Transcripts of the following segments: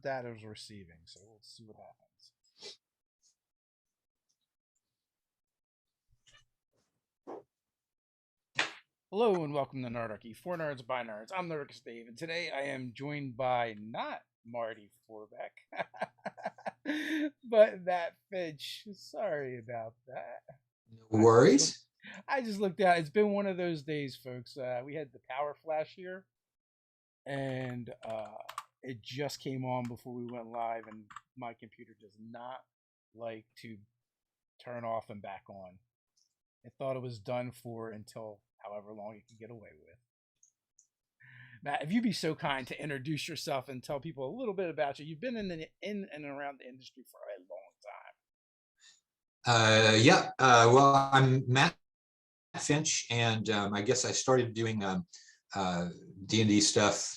data is receiving, so we'll see what happens. Hello and welcome to Nerdarky, for nerds by nerds. I'm Nerdarky Dave, and today I am joined by not Marty Forbeck, but Matt Finch. Sorry about that. No worries. I just looked out. It's been one of those days, folks. We had the power flash here, and it just came on before we went live, and my computer does not like to turn off and back on. It thought it was done for until however long it could get away with. Matt, if you'd be so kind to introduce yourself and tell people a little bit about you. You've been in and around the industry for a long time. Well, I'm Matt Finch, and I guess I started doing D&D stuff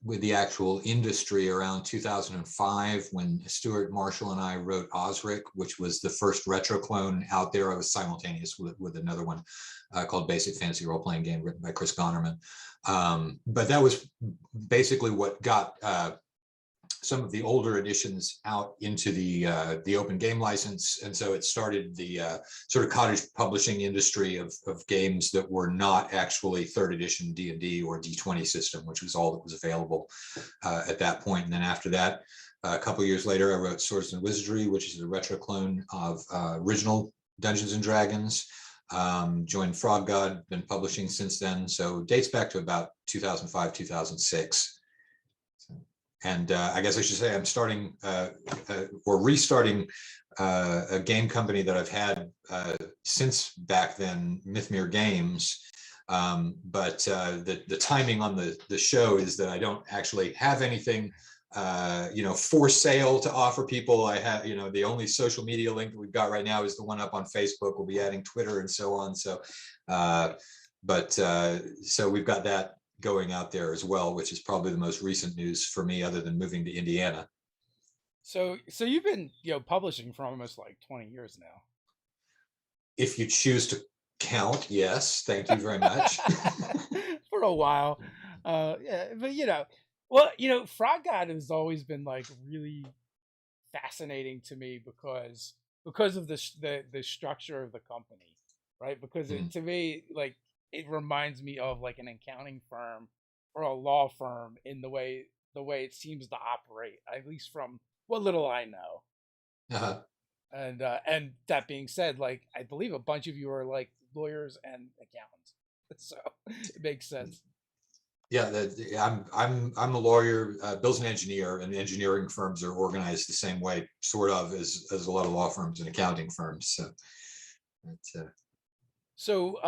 with the actual industry around 2005 when Stuart Marshall and I wrote Osric, which was the first retro clone out there. I was simultaneous with another one called Basic Fantasy Role-Playing Game written by Chris Gonerman. But that was basically what got some of the older editions out into the open game license. And so it started the sort of cottage publishing industry of games that were not actually third edition D&D or D20 system, which was all that was available at that point. And then after that, a couple of years later, I wrote Swords and Wizardry, which is a retro clone of original Dungeons and Dragons. Joined Frog God, been publishing since then. So dates back to about 2005, 2006. And I guess I should say I'm starting or restarting a game company that I've had since back then, Mythmere Games. But the timing on the show is that I don't actually have anything for sale to offer people. I have, the only social media link that we've got right now is the one up on Facebook. We'll be adding Twitter and so on. So, so we've got that going out there as well, which is probably the most recent news for me other than moving to Indiana. So you've been, publishing for almost like 20 years now. If you choose to count, yes. Thank you very much. For a while. Yeah, but well, Frog God has always been like really fascinating to me because of the structure of the company, right? Because to me, like, it reminds me of like an accounting firm or a law firm in the way it seems to operate, at least from what little I know. Uh-huh. And that being said, like, I believe a bunch of you are like lawyers and accountants, so it makes sense. Yeah, I'm a lawyer. Bill's an engineer, and engineering firms are organized the same way, sort of, as a lot of law firms and accounting firms. So,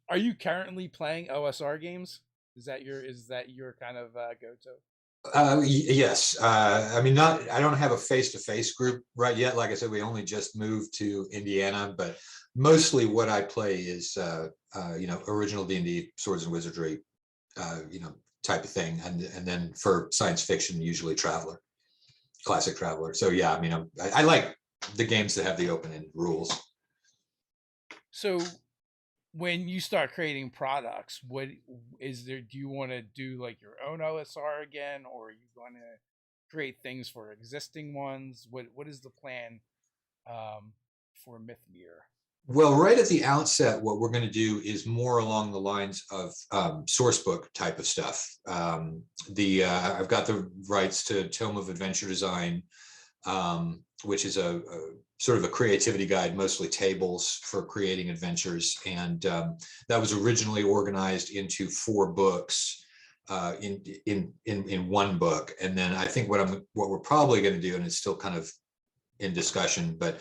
are you currently playing OSR games? Is that your kind of go-to? Yes. I mean, I don't have a face-to-face group right yet. Like I said, we only just moved to Indiana, but mostly what I play is, original D&D, Swords and Wizardry, type of thing. And then for science fiction, usually classic Traveler. So yeah, I mean, I like the games that have the open-ended rules. So when you start creating products, what is there? Do you want to do like your own OSR again, or are you going to create things for existing ones? What is the plan for Mythmere? Well, right at the outset, what we're going to do is more along the lines of source book type of stuff. I've got the rights to Tome of Adventure Design, which is a sort of a creativity guide, mostly tables for creating adventures. And that was originally organized into 4 books in one book. And then I think what we're probably going to do, and it's still kind of in discussion, but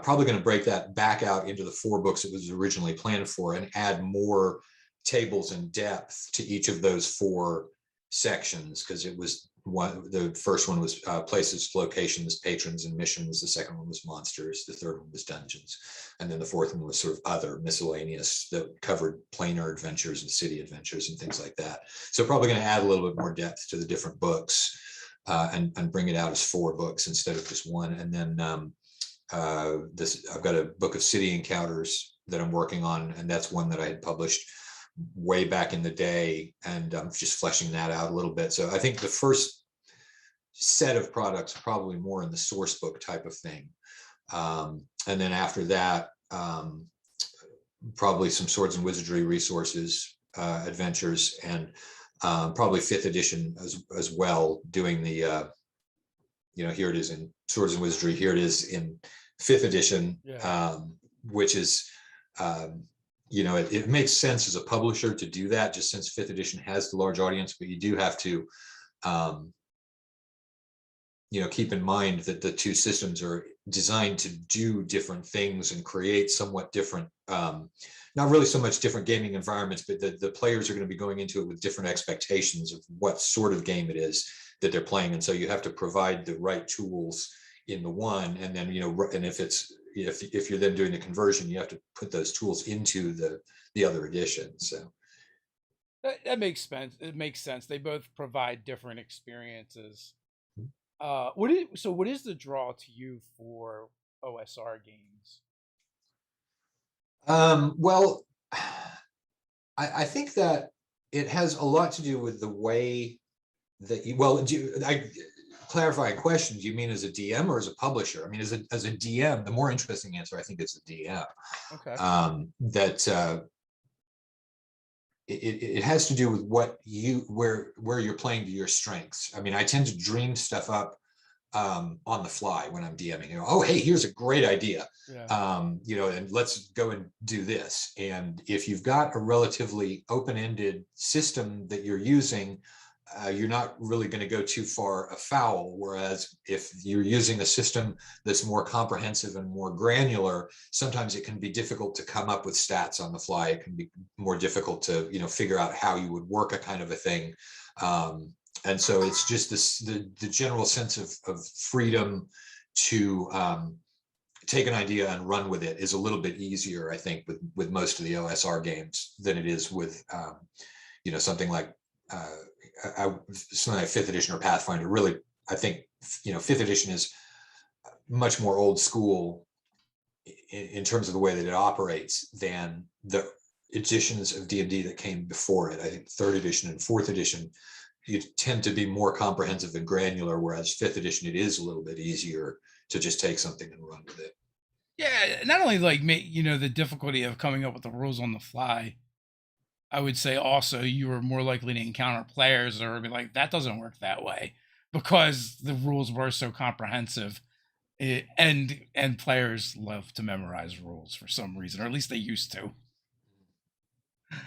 probably going to break that back out into the 4 books it was originally planned for and add more tables and depth to each of those 4 sections, because it was the first one was places, locations, patrons, and missions. The second one was monsters. The third one was dungeons. And then the fourth one was sort of other miscellaneous that covered planar adventures and city adventures and things like that. So probably going to add a little bit more depth to the different books and bring it out as 4 books instead of just 1. And then I've got a book of city encounters that I'm working on, and that's one that I had published way back in the day, and I'm just fleshing that out a little bit. So I think the first set of products, probably more in the source book type of thing. And then after that, probably some Swords and Wizardry resources, adventures, and probably 5th edition as well, doing the, here it is in Swords and Wizardry, here it is in 5th edition, which is, it makes sense as a publisher to do that, just since 5th edition has the large audience, but you do have to, keep in mind that the two systems are designed to do different things and create somewhat different, not really so much different gaming environments, but the players are going to be going into it with different expectations of what sort of game it is that they're playing. And so you have to provide the right tools in the one, and then, and if you're then doing the conversion, you have to put those tools into the other edition. So that makes sense. It makes sense. They both provide different experiences. What is the draw to you for OSR games? Well, I think that it has a lot to do with the way that clarifying question, do you mean as a DM or as a publisher? I mean, as a DM, the more interesting answer, I think, is a DM. Okay. That it has to do with where you're playing to your strengths. I mean, I tend to dream stuff up on the fly when I'm DMing. Oh, hey, here's a great idea. And let's go and do this. And if you've got a relatively open-ended system that you're using, you're not really going to go too far afoul. Whereas if you're using a system that's more comprehensive and more granular, sometimes it can be difficult to come up with stats on the fly. It can be more difficult to, figure out how you would work a kind of a thing. And so it's just the general sense of freedom to take an idea and run with it is a little bit easier, I think, with most of the OSR games than it is with, something like 5th edition or Pathfinder. Really, I think, 5th edition is much more old school in terms of the way that it operates than the editions of D&D that came before it. I think 3rd edition and 4th edition, you tend to be more comprehensive and granular, whereas 5th edition, it is a little bit easier to just take something and run with it. Yeah, not only the difficulty of coming up with the rules on the fly, I would say also you were more likely to encounter players that would be like, that doesn't work that way, because the rules were so comprehensive. And players love to memorize rules for some reason, or at least they used to.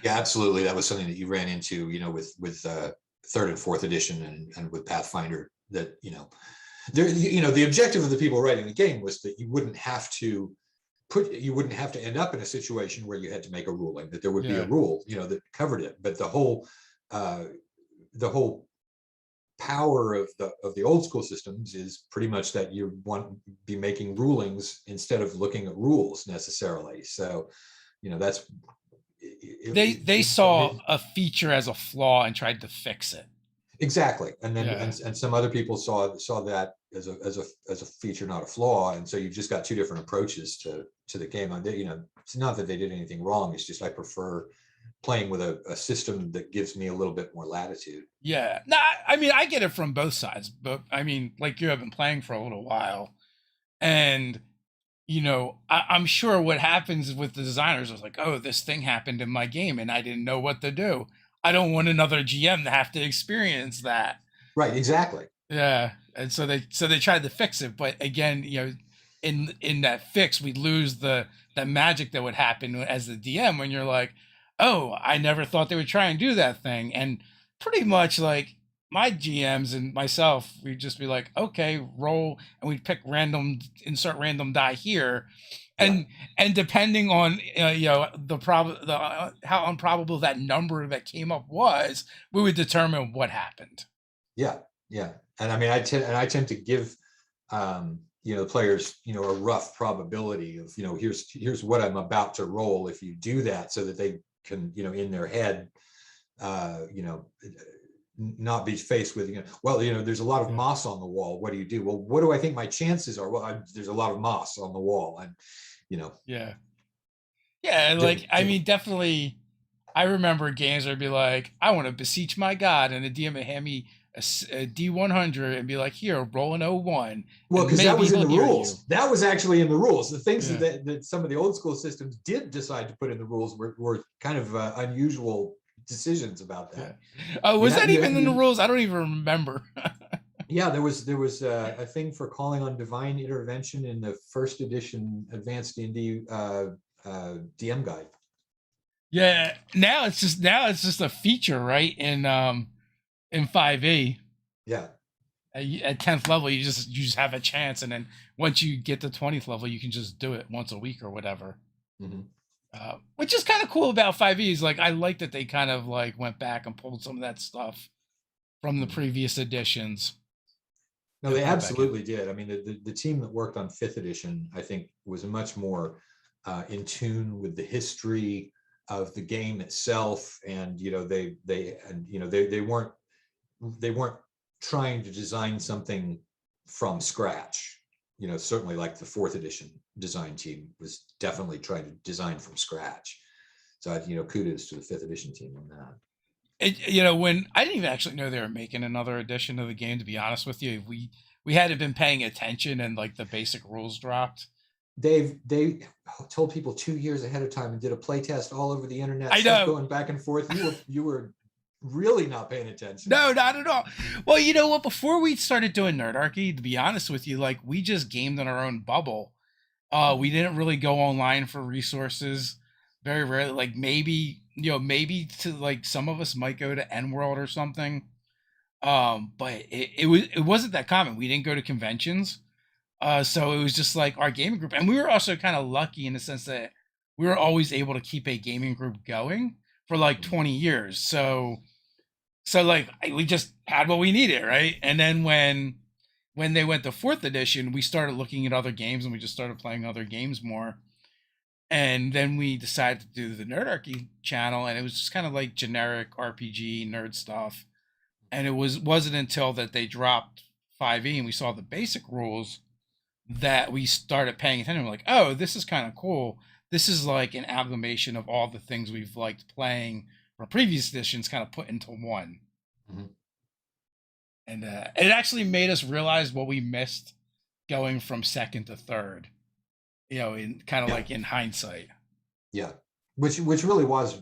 Yeah, absolutely. That was something that you ran into, with 3rd and 4th edition and with Pathfinder, that, the objective of the people writing the game was that you wouldn't have to end up in a situation where you had to make a ruling, that there would be a rule, that covered it. But the whole power of the old school systems is pretty much that you want to be making rulings instead of looking at rules necessarily. So, that's they saw a feature as a flaw and tried to fix it. Exactly. And then and some other people saw that as a feature, not a flaw. And so you've just got two different approaches to the game. It's not that they did anything wrong. It's just I prefer playing with a system that gives me a little bit more latitude. Yeah. No, I mean, I get it from both sides, but I mean, like, you have been playing for a little while, and I'm sure what happens with the designers was like, oh, this thing happened in my game and I didn't know what to do. I don't want another GM to have to experience that. Right, exactly. Yeah. And so they tried to fix it, but again, in that fix, we lose the magic that would happen as the DM when you're like, oh, I never thought they would try and do that thing. And pretty much like my GMs and myself, we'd just be like, okay, roll, and we'd pick insert random die here. And depending on how improbable that number that came up was, we would determine what happened. Yeah. And I mean, I tend to give players a rough probability of here's what I'm about to roll if you do that, so that they can in their head not be faced with there's a lot of moss on the wall. What do you do? Well, what do I think my chances are? Well, there's a lot of moss on the wall, and like, I mean, definitely, I remember games where I'd be like, I want to beseech my God, and the DM would hand me a D100 and be like, here, roll an 01, Well, and because that maybe was in he'll the hear you. rules. That was actually in the rules. The things Yeah. that some of the old school systems did decide to put in the rules were kind of unusual decisions about Yeah. that. Oh, You was had that even in the you rules? I don't even remember. Yeah, there was a thing for calling on divine intervention in the first edition Advanced D&D DM guide. Yeah. Now it's just a feature, right? In 5e. Yeah. At 10th level, you just have a chance, and then once you get to 20th level, you can just do it once a week or whatever. Mhm. Which is kind of cool about 5e. Is like I like that they kind of like went back and pulled some of that stuff from the Mhm. previous editions. No, they Put it back in. absolutely did. I mean, the team that worked on fifth edition, I think, was much more in tune with the history of the game itself, and they weren't trying to design something from scratch. Certainly like the fourth edition design team was definitely trying to design from scratch. So kudos to the fifth edition team on that. When I didn't even actually know they were making another edition of the game. To be honest with you, we hadn't been paying attention, and like the basic rules dropped. They told people 2 years ahead of time and did a play test all over the internet, I stuff know. going back and forth. You were really not paying attention. No, not at all. Well, you know what? Before we started doing Nerdarky, to be honest with you, like we just gamed in our own bubble. We didn't really go online for resources. Very rarely. Like maybe to like some of us might go to N World or something. But it wasn't that common. We didn't go to conventions. So it was just like our gaming group, and we were also kind of lucky in the sense that we were always able to keep a gaming group going for like 20 years. So like we just had what we needed, right? And then when they went to fourth edition, we started looking at other games and we just started playing other games more. And then we decided to do the Nerdarky channel, and it was just kind of like generic RPG nerd stuff. And wasn't until that they dropped 5e and we saw the basic rules that we started paying attention. We're like, oh, this is kind of cool. This is like an amalgamation of all the things we've liked playing from previous editions, kind of put into one. Mm-hmm. And it actually made us realize what we missed going from second to third. In kind of like in hindsight. Yeah, which really was,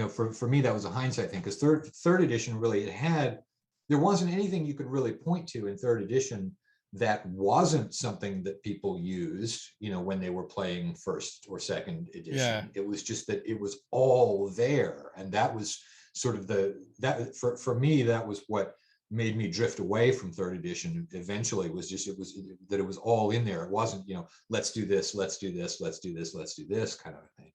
for me that was a hindsight thing, because third edition really there wasn't anything you could really point to in third edition that wasn't something that people used, when they were playing first or second edition. Yeah. It was just that it was all there, and that was sort of for me, that was what made me drift away from third edition eventually. It was all in there. It wasn't, let's do this, let's do this, let's do this, let's do this kind of a thing.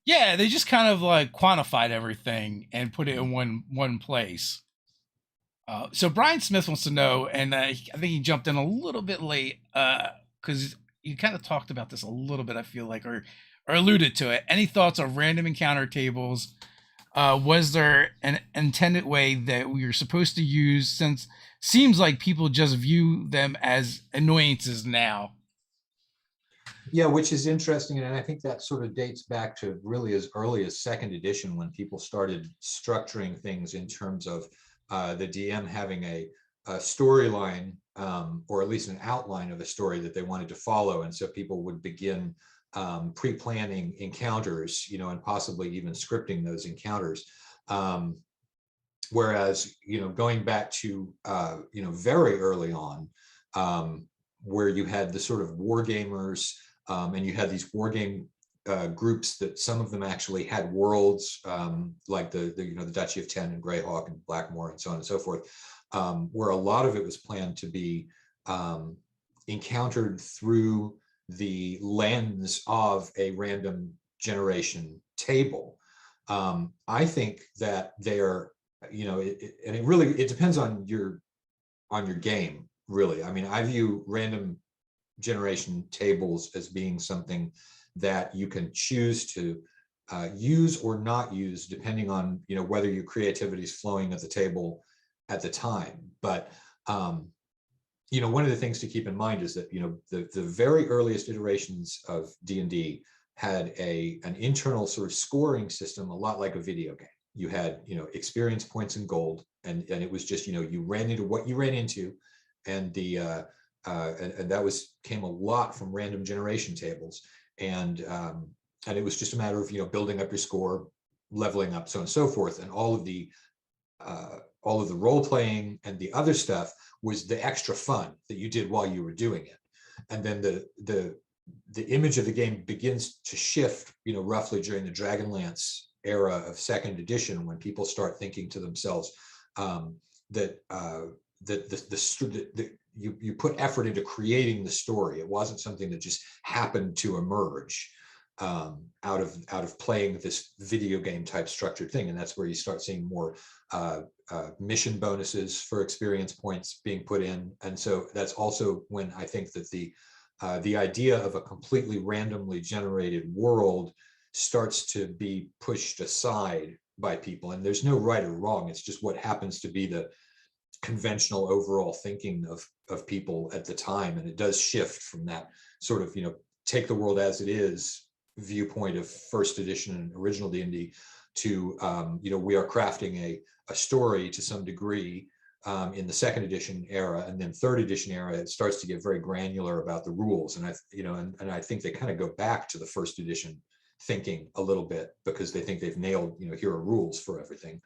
Yeah, they just kind of like quantified everything and put it in one place. So Brian Smith wants to know, and I think he jumped in a little bit late because you kind of talked about this a little bit, I feel like, or alluded to it. Any thoughts on random encounter tables? Was there an intended way that we were supposed to use, since seems like people just view them as annoyances now? Yeah, which is interesting. And I think that sort of dates back to really as early as second edition, when people started structuring things in terms of the DM having a storyline, or at least an outline of a story that they wanted to follow. And so people would begin pre-planning encounters, and possibly even scripting those encounters. Whereas, going back to, very early on, where you had the sort of war gamers, and you had these war game groups that some of them actually had worlds, like the Duchy of Ten and Greyhawk and Blackmoor and so on and so forth, where a lot of it was planned to be encountered through the lens of a random generation table. I think that they're, and it depends on your game, really. I mean, I view random generation tables as being something that you can choose to use or not use, depending on whether your creativity is flowing at the table at the time. But one of the things to keep in mind is that the very earliest iterations of D&D had an internal sort of scoring system, a lot like a video game. you had, experience points and gold, and it was just, you ran into what you ran into, and and that came a lot from random generation tables, and it was just a matter of building up your score, leveling up, so on and so forth, and all of the role playing and the other stuff was the extra fun that you did while you were doing it. And then the image of the game begins to shift, roughly during the Dragonlance era of second edition, when people start thinking to themselves that you put effort into creating the story. It wasn't something that just happened to emerge out of playing this video game type structured thing. And that's where you start seeing more mission bonuses for experience points being put in. And so that's also when I think that the idea of a completely randomly generated world starts to be pushed aside by people. And there's no right or wrong. It's just what happens to be the conventional overall thinking of people at the time. And it does shift from that sort of, take the world as it is viewpoint of first edition and original D&D to, we are crafting a story to some degree in the second edition era, and then third edition era, it starts to get very granular about the rules. And and I think they kind of go back to the first edition thinking a little bit, because they think they've nailed, here are rules for everything.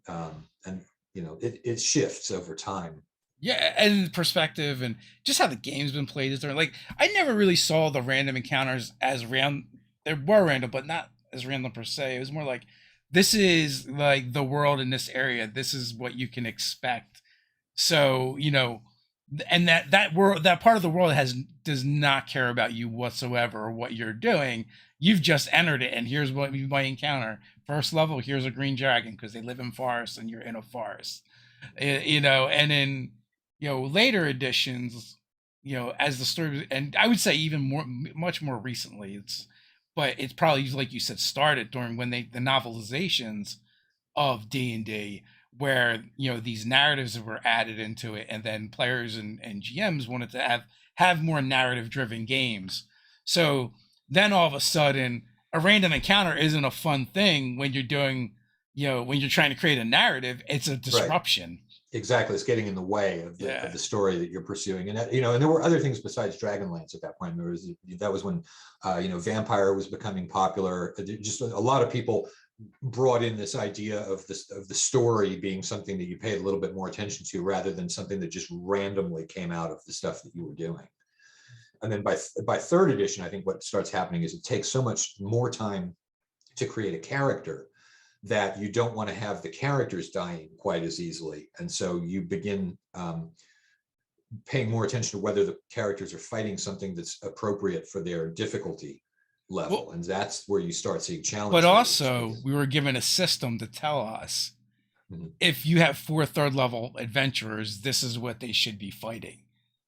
And it shifts over time. Yeah, and perspective and just how the game's been played is different. Like, I never really saw the random encounters as random. They were random, but not as random per se. It was more like, this is like the world in this area. This is what you can expect. So, and that part of the world does not care about you whatsoever or what you're doing. You've just entered it, and here's what you might encounter. First level, here's a green dragon because they live in forests and you're in a forest. And then later editions, as the story, and I would say even more, much more recently, but it's probably, like you said, started during when the novelizations of D&D, where these narratives were added into it, and then players and GMs wanted to have more narrative driven games. So then all of a sudden, a random encounter isn't a fun thing when you're doing, when you're trying to create a narrative. It's a disruption. Right. Exactly, it's getting in the way of the story that you're pursuing, and and there were other things besides Dragonlance at that point. That was when Vampire was becoming popular. Just a lot of people brought in this idea of the story being something that you paid a little bit more attention to, rather than something that just randomly came out of the stuff that you were doing. And then by third edition, I think what starts happening is it takes so much more time to create a character that you don't want to have the characters dying quite as easily. And so you begin paying more attention to whether the characters are fighting something that's appropriate for their difficulty level. Well, and that's where you start seeing challenges. But also, we were given a system to tell us, if you have 4 third level adventurers, this is what they should be fighting.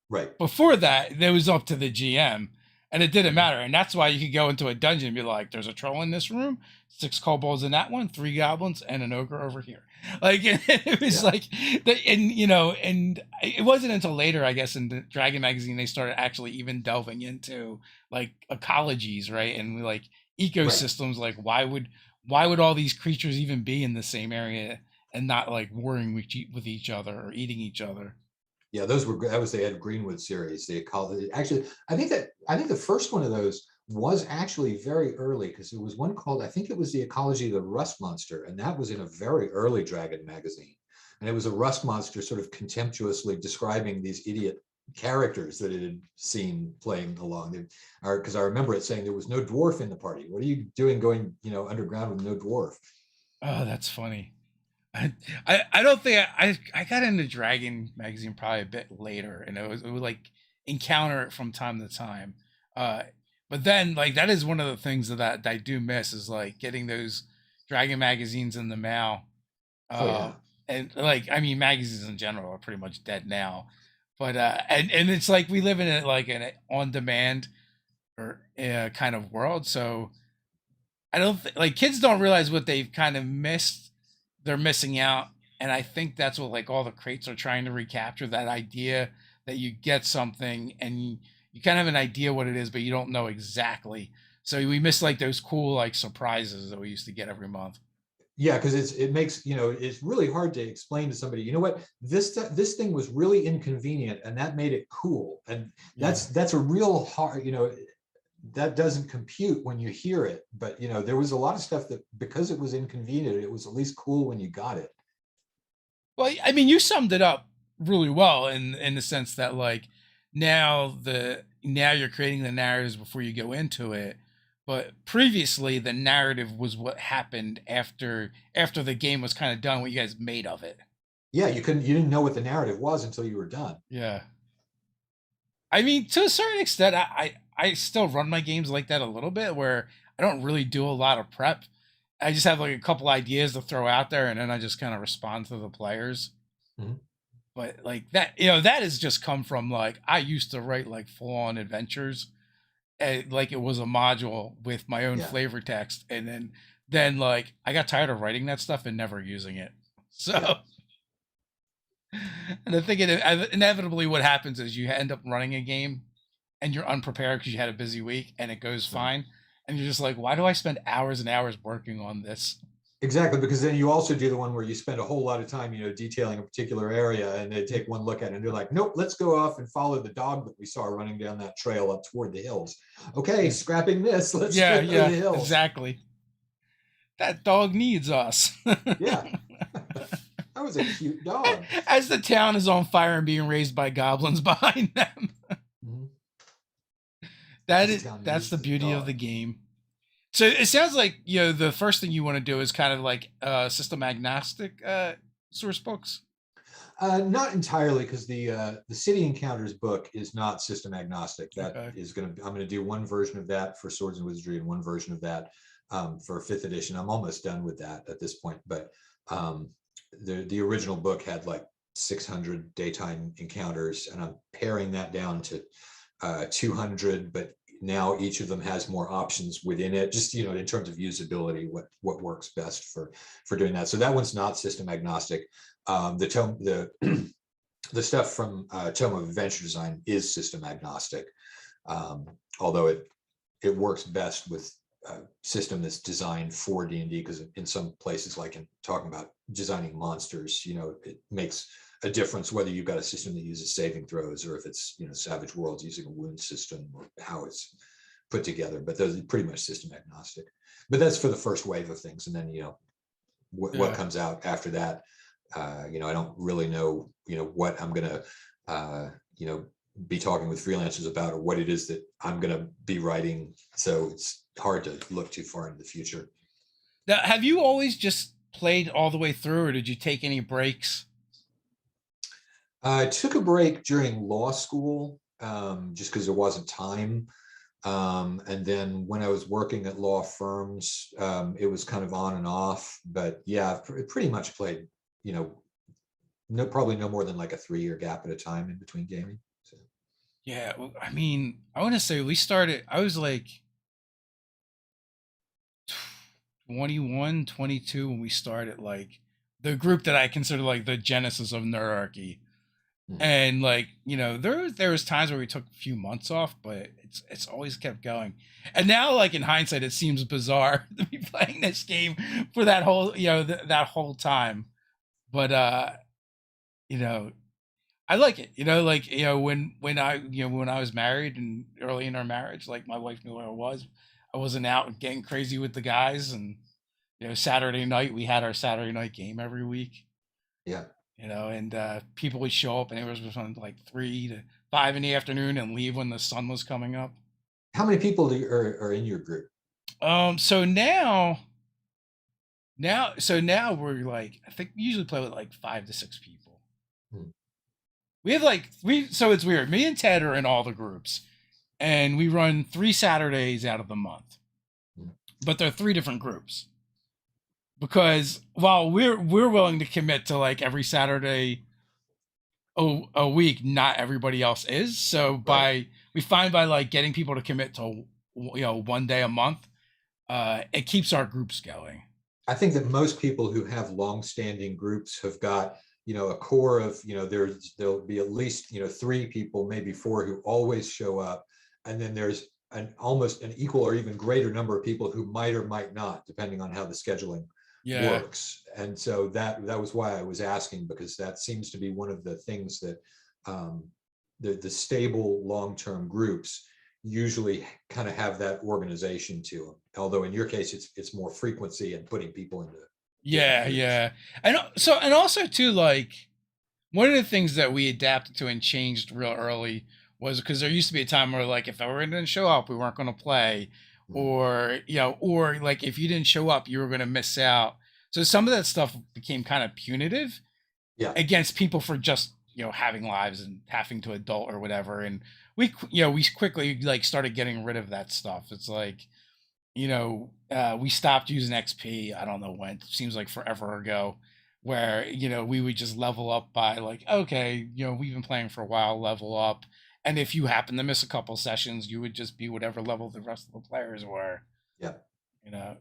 Right. Before that, it was up to the GM. And it didn't matter. And that's why you could go into a dungeon and be like, there's a troll in this room, 6 kobolds in that one, 3 goblins, and an ogre over here. Like, it was like, and it wasn't until later, I guess, in the Dragon magazine, they started actually even delving into like ecologies, right? And like ecosystems, right. Like why would all these creatures even be in the same area and not like warring with each other or eating each other? Yeah, that was the Ed Greenwood series. They called it, actually, I think the first one of those was actually very early, because there was one called, I think it was The Ecology of the Rust Monster, and that was in a very early Dragon magazine. And it was a rust monster sort of contemptuously describing these idiot characters that it had seen playing along. Because I remember it saying there was no dwarf in the party. What are you doing going, underground with no dwarf? Oh, that's funny. I don't think I got into Dragon magazine probably a bit later, and it would like encounter it from time to time. But then like that is one of the things that I do miss, is like getting those Dragon magazines in the mail. And like, I mean, magazines in general are pretty much dead now. But and it's like we live in an on demand or kind of world, so I don't like kids don't realize what they've kind of missed. They're missing out, and I think that's what like all the crates are trying to recapture, that idea that you get something and you kind of have an idea what it is, but you don't know exactly. So we miss like those cool like surprises that we used to get every month. Yeah, because it makes, it's really hard to explain to somebody, you know what, this thing was really inconvenient and that made it cool. And Yeah. that's a real hard, that doesn't compute when you hear it. But there was a lot of stuff that, because it was inconvenient, it was at least cool when you got it. Well, I mean, you summed it up really well in the sense that like now you're creating the narratives before you go into it, but previously the narrative was what happened after the game was kind of done, what you guys made of it. Yeah, you didn't know what the narrative was until you were done. Yeah. I mean, to a certain extent, I still run my games like that a little bit, where I don't really do a lot of prep. I just have like a couple ideas to throw out there, and then I just kind of respond to the players. Mhm. But like that, that has just come from like I used to write like full on adventures, like it was a module with my own Yeah, flavor text, and then like I got tired of writing that stuff and never using it. yeah, So, and I think inevitably what happens is you end up running a game and you're unprepared because you had a busy week and it goes right. fine, and you're just like, why do I spend hours and hours working on this? Exactly, because then you also do the one where you spend a whole lot of time, detailing a particular area, and they take one look at it and they're like, nope, let's go off and follow the dog that we saw running down that trail up toward the hills. Okay, Yeah, scrapping this, let's yeah, go to yeah, the hills. exactly. That dog needs us. Yeah, that was a cute dog. As the town is on fire and being raised by goblins behind them. Mhm. This town That's needs the the beauty of the dog. game. So it sounds like the first thing you want to do is kind of like system agnostic source books. Not entirely, because the City Encounters book is not system agnostic. That Okay. is I'm going to do one version of that for Swords and Wizardry and one version of that for fifth edition. I'm almost done with that at this point, but um, the original book had like 600 daytime encounters, and I'm paring that down to 200. But now each of them has more options within it, just in terms of usability, what works best for doing that. So that one's not system agnostic. The stuff from Tome of Adventure Design is system agnostic, although it works best with a system that's designed for D&D, because in some places, like in talking about designing monsters, it makes a difference whether you've got a system that uses saving throws or if it's Savage Worlds using a wound system, or how it's put together. But those are pretty much system agnostic. But that's for the first wave of things, and then what Yeah. comes out after that. I don't really know, what I'm gonna, be talking with freelancers about, or what it is that I'm gonna be writing. So it's hard to look too far into the future. Now, have you always just played all the way through, or did you take any breaks? I took a break during law school, just because there wasn't time. And then when I was working at law firms, it was kind of on and off. But yeah, I've pretty much played, probably no more than like a 3-year gap at a time in between gaming. So. Yeah, well, I mean, I want to say we started. I was like 21, 22 when we started. Like the group that I consider like the genesis of Nerdarky. Hmm. And like there was times where we took a few months off, but it's always kept going. And now, like in hindsight, it seems bizarre to be playing this game for that whole that whole time. But you know I like it. Like when I was married and early in our marriage, like my wife knew where I was. I wasn't out getting crazy with the guys, and Saturday night we had our Saturday night game every week. Yeah. And people would show up, and it was from like 3 to 5 in the afternoon and leave when the sun was coming up. How many people are in your group? So now we're like, I think we usually play with like 5 to 6 people. Hmm. We have like so it's weird. Me and Ted are in all the groups, and we run 3 Saturdays out of the month, Hmm. but they're 3 different groups. Because while we're willing to commit to like every Saturday a week, not everybody else is. So Right. we find by like getting people to commit to one day a month, it keeps our groups going. I think that most people who have long-standing groups have got, a core of, there'll be at least, 3 people, maybe 4, who always show up. And then there's almost an equal or even greater number of people who might or might not, depending on how the scheduling Yeah. works. And so that was why I was asking, because that seems to be one of the things that um, the stable long-term groups usually kind of have that organization to them. Although in your case, it's more frequency and putting people into different Yeah, groups. yeah. And also too, like, one of the things that we adapted to and changed real early was because there used to be a time where, like, if everyone didn't show up, we weren't going to play, Mm. or or like if you didn't show up, you were going to miss out. So some of that stuff became kind of punitive Yeah, against people for just having lives and having to adult or whatever. And we quickly like started getting rid of that stuff. It's like we stopped using XP. I don't know when. It seems like forever ago, where we would just level up by like, okay, we've been playing for a while, level up, and if you happen to miss a couple sessions, you would just be whatever level the rest of the players were. yeah. You know,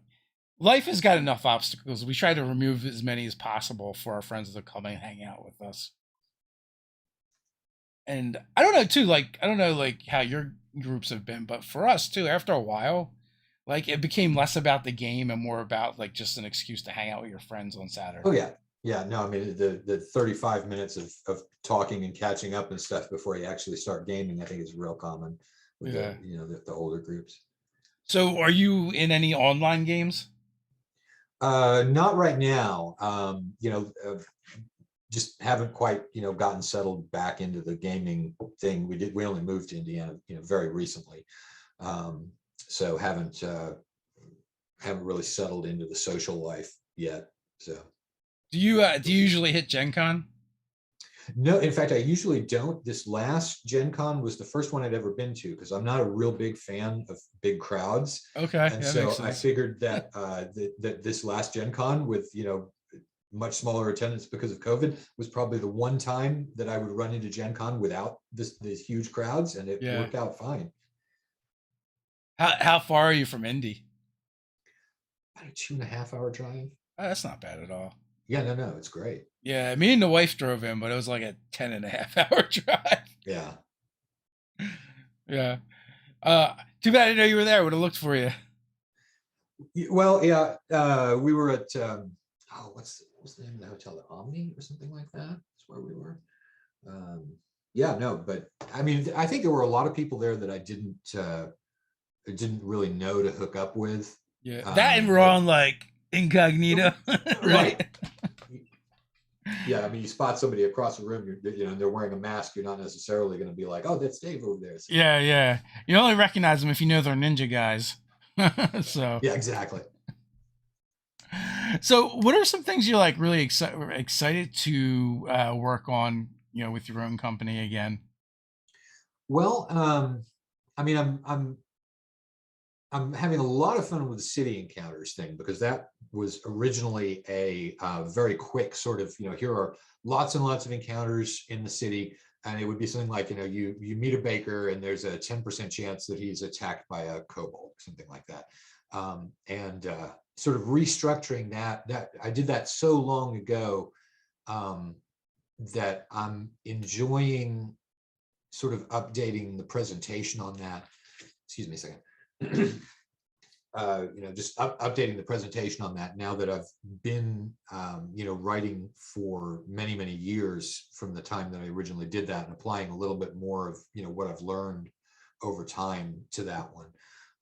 life has got enough obstacles. We try to remove as many as possible for our friends to come and hang out with us. And I don't know too, like I don't know like how your groups have been, but for us too, after a while, like it became less about the game and more about like just an excuse to hang out with your friends on Oh Saturday. yeah. Yeah, no, I mean the 35 minutes of talking and catching up and stuff before you actually start gaming, I think is real common with Yeah. the older groups. So are you in any online games? Not right now. Just haven't quite gotten settled back into the gaming thing. We only moved to Indiana very recently, so haven't really settled into the social life yet. So Do you usually hit Gen Con? no, in fact, I usually don't. This last Gen Con was the first one I'd ever been to, because I'm not a real big fan of big crowds. Okay, And that makes so I sense. figured that that this last Gen Con with much smaller attendance because of COVID was probably the one time that I would run into Gen Con without these huge crowds, and it Yeah. worked out fine. How far are you from Indy? About a 2.5 hour drive. Oh, that's not bad at all. Yeah, no, no, it's great. Yeah, me and the wife drove in, but it was like a 10.5 hour drive. Yeah. Yeah. Too bad I didn't know you were there. Would have looked for you. Well, yeah, we were at what was the name of the hotel? The Omni or something like that. That's where we were. Um, yeah, no, but I mean, I think there were a lot of people there that I didn't really know to hook up with. Yeah, that and we're But on like incognito, right, right? yeah, I mean, you spot somebody across the room, they're wearing a mask. You're not necessarily going to be like, oh, that's Dave over there. So, Yeah, yeah. You only recognize them if you know they're ninja guys. so, yeah, exactly. so what are some things you're like really excited to work on? With your own company again. Well, I mean, I'm having a lot of fun with the city encounters thing, because that was originally a very quick sort of, here are lots and lots of encounters in the city. And it would be something like, you meet a baker and there's a 10% chance that he's attacked by a kobold, something like that. And sort of restructuring that I did that so long ago, that I'm enjoying sort of updating the presentation on that. Excuse me a second. Just updating the presentation on that now that I've been, writing for many, many years from the time that I originally did that, and applying a little bit more of, what I've learned over time to that one.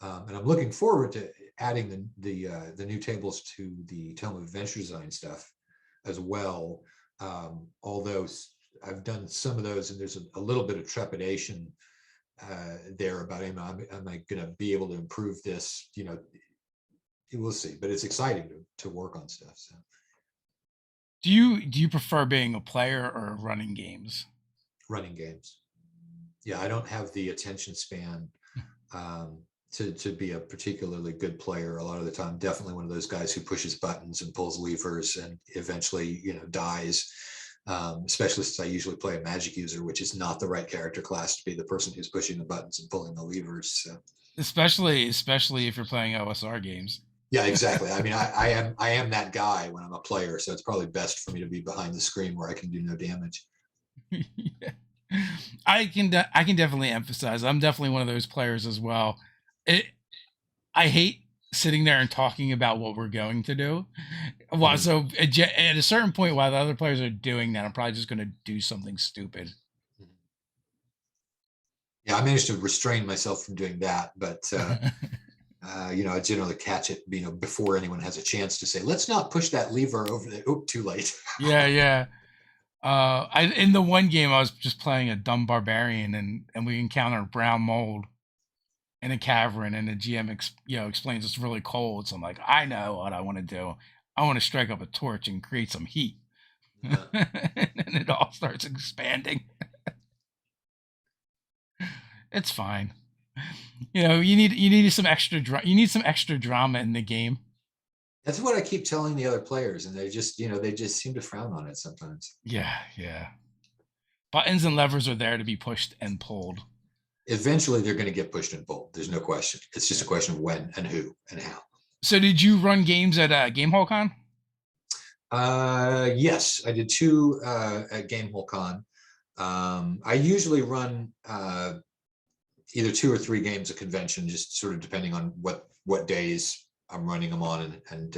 And I'm looking forward to adding the new tables to the Tome of Adventure Design stuff as well. Although I've done some of those, and there's a little bit of trepidation there about, am I going to be able to improve this? We'll see, but it's exciting to work on stuff. So Do you prefer being a player or running games? running games, yeah, I don't have the attention span um, to be a particularly good player a lot of the time. Definitely one of those guys who pushes buttons and pulls levers and eventually dies. Especially since I usually play a magic user, which is not the right character class to be the person who's pushing the buttons and pulling the levers. So. Especially if you're playing OSR games. Yeah, exactly. I mean, I am that guy when I'm a player, so it's probably best for me to be behind the screen where I can do no damage. Yeah. I can definitely emphasize. I'm definitely one of those players as well. I hate sitting there and talking about what we're going to do. Well, Mhm. so at a certain point, while the other players are doing that, I'm probably just going to do something stupid. Yeah, I managed to restrain myself from doing that, but I generally catch it, before anyone has a chance to say, "Let's not push that lever over the." Oh, too late. Yeah, yeah. In the one game, I was just playing a dumb barbarian, and we encountered brown mold in a cavern, and the GM explains it's really cold. So I'm like, I know what I want to do. I want to strike up a torch and create some heat, and it all starts expanding. It's fine. You need some extra you need some extra drama in the game. That's what I keep telling the other players, and they just seem to frown on it sometimes. Yeah, yeah. Buttons and levers are there to be pushed and pulled. Eventually, they're going to get pushed and pulled. There's no question. It's just a Yeah. question of when and who and how. So did you run games at Game Hall Con? Yes, I did two at Gamehole Con. I usually run either 2 or 3 games a convention, just sort of depending on what days I'm running them on and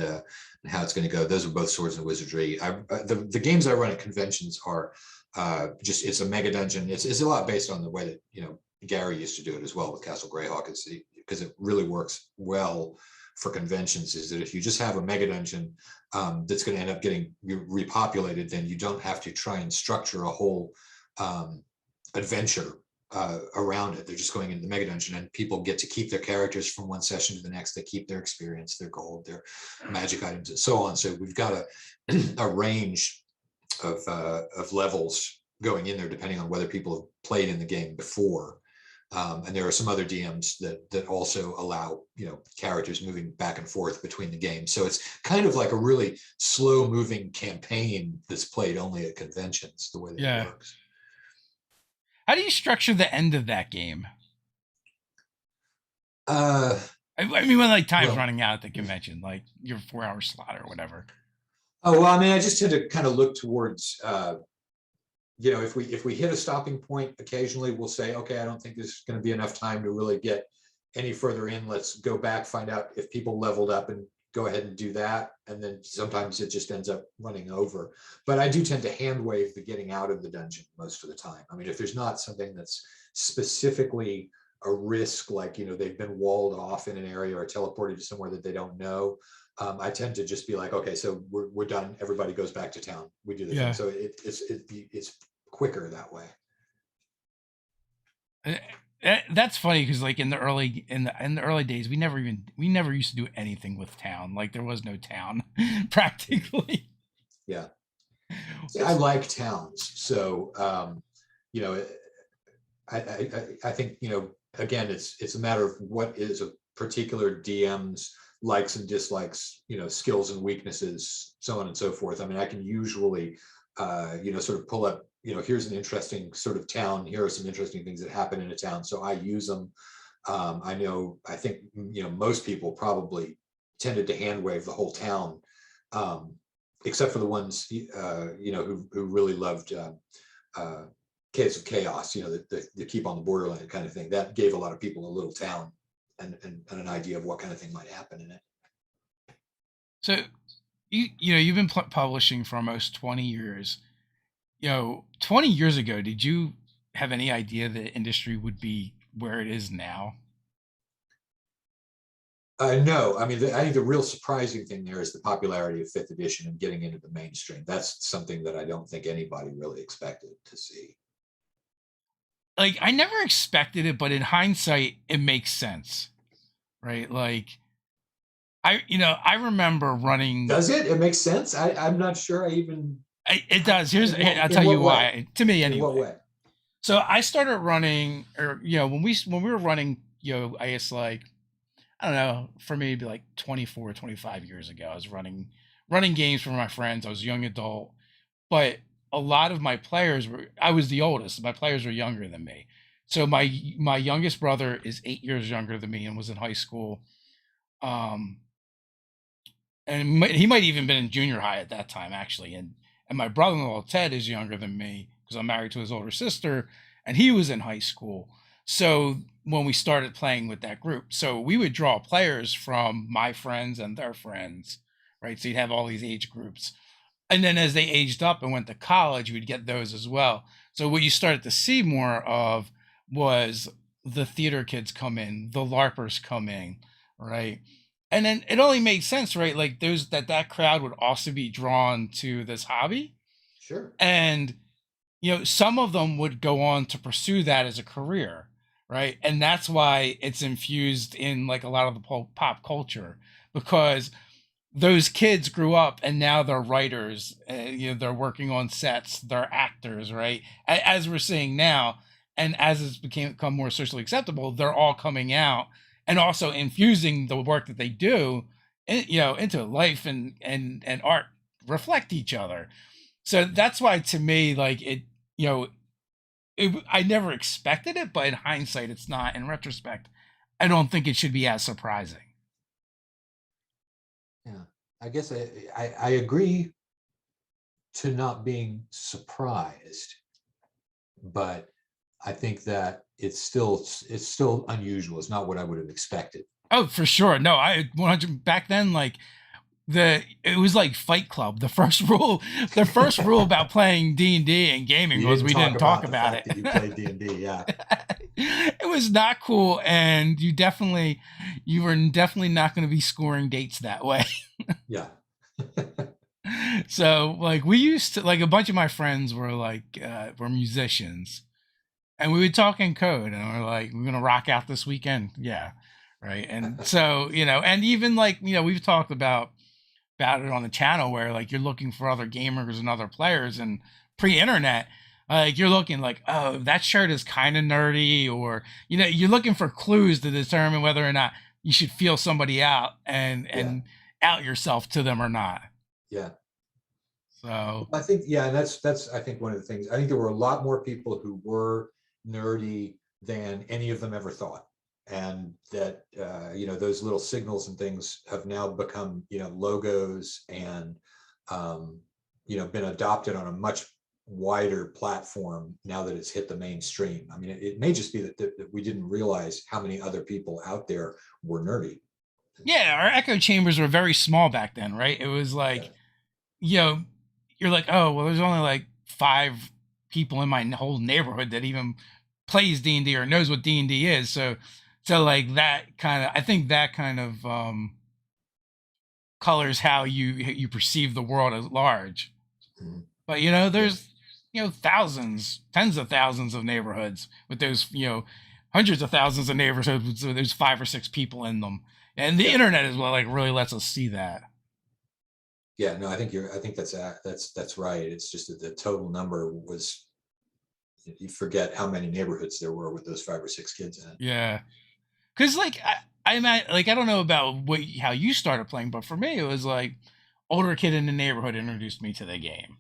how it's going to go. Those are both Swords and Wizardry. The games I run at conventions are just it's a mega dungeon. It's a lot based on the way that Gary used to do it as well with Castle Greyhawk, because it really works well for conventions. Is that if you just have a mega dungeon that's going to end up getting repopulated, then you don't have to try and structure a whole adventure around it. They're just going into the mega dungeon, and people get to keep their characters from one session to the next. They keep their experience, their gold, their magic items, and so on. So we've got a range of levels going in there, depending on whether people have played in the game before. And there are some other DMs that also allow characters moving back and forth between the games. So it's kind of like a really slow moving campaign that's played only at conventions, the way that it works. How do you structure the end of that game? I mean, when time's running out at the convention, like your 4-hour slot or whatever. Oh, well, I mean, I just tend to kind of look towards, if we hit a stopping point, occasionally we'll say, okay, I don't think there's going to be enough time to really get any further in. Let's go back, find out if people leveled up, and go ahead and do that. And then sometimes it just ends up running over. But I do tend to hand wave the getting out of the dungeon most of the time. I mean, if there's not something that's specifically a risk, like, they've been walled off in an area or teleported to somewhere that they don't know, I tend to just be like, okay, so we're done. Everybody goes back to town. We do the thing. So it's quicker that way. That's funny because in the early days, we never used to do anything with town. Like there was no town practically. Yeah. See, I like towns, so I think again it's a matter of what is a particular DM's likes and dislikes, skills and weaknesses, so on and so forth. I mean, I can usually sort of pull up, here's an interesting sort of town. Here are some interesting things that happen in a town. So I use them. I think, most people probably tended to hand wave the whole town, except for the ones, who really loved Caves of Chaos, the keep on the borderland kind of thing. That gave a lot of people a little town and an idea of what kind of thing might happen in it. So, you've been publishing for almost 20 years. 20 years ago, did you have any idea the industry would be where it is now? No, I mean, I think the real surprising thing there is the popularity of 5th edition and getting into the mainstream. That's something that I don't think anybody really expected to see. Like, I never expected it, but in hindsight, it makes sense, right? Like, I remember running. Does it? It makes sense. I'm not sure. It does. I'll tell you why. To me, anyway. In what way? So I started running, or when we were running, I guess I don't know, for me, it'd be like 24, 25 years ago. I was running games for my friends. I was a young adult, but a lot of my players I was the oldest. My players were younger than me. So my youngest brother is 8 years younger than me and was in high school. And he might even been in junior high at that time, actually. And my brother-in-law, Ted, is younger than me because I'm married to his older sister, and he was in high school. So when we started playing with that group, so we would draw players from my friends and their friends, right? So you'd have all these age groups. And then as they aged up and went to college, we'd get those as well. So what you started to see more of was the theater kids come in, the LARPers come in, right? And then it only made sense, right? Like those that crowd would also be drawn to this hobby. Sure. And some of them would go on to pursue that as a career, right? And that's why it's infused in like a lot of the pop culture, because those kids grew up and now they're writers. They're working on sets, they're actors, right? As we're seeing now, and as it's become more socially acceptable, they're all coming out and also infusing the work that they do, into life, and art reflect each other. So that's why, to me, like I never expected it, but in hindsight, it's not. In retrospect, I don't think it should be as surprising. Yeah, I guess I agree to not being surprised, but I think that it's still unusual. It's not what I would have expected. Oh, for sure. No, I 100 back then, like it was like Fight Club. The first rule about playing D&D and gaming was we didn't talk about it. That you played D&D, yeah. It was not cool, and you were definitely not going to be scoring dates that way. Yeah. So like we used to, like, a bunch of my friends were were musicians, and we would talk in code, and we're like, we're gonna rock out this weekend. Yeah. Right. And so, and even like, we've talked about it on the channel, where like you're looking for other gamers and other players, and pre-internet, like you're looking like, oh, that shirt is kind of nerdy, or you're looking for clues to determine whether or not you should feel somebody out and out yourself to them or not. Yeah. So I think, yeah, and that's I think one of the things. I think there were a lot more people who were nerdy than any of them ever thought, and that those little signals and things have now become logos, and been adopted on a much wider platform now that it's hit the mainstream. I mean, it may just be that we didn't realize how many other people out there were nerdy. yeah, our echo chambers were very small back then, right? It was like, you're like, oh, well, there's only like 5 people in my whole neighborhood that even plays D&D or knows what D&D is. So like that kind of, I think that kind of colors how you perceive the world at large. Mhm. But there's thousands, tens of thousands of neighborhoods with those hundreds of thousands of neighborhoods. So there's 5 or 6 people in them, and the internet is what like really lets us see that. Yeah, no, I think that's right. It's just that the total number was, you forget how many neighborhoods there were with those 5 or 6 kids in it. Yeah, because like I'm at, like, I don't know about how you started playing, but for me it was like older kid in the neighborhood introduced me to the game,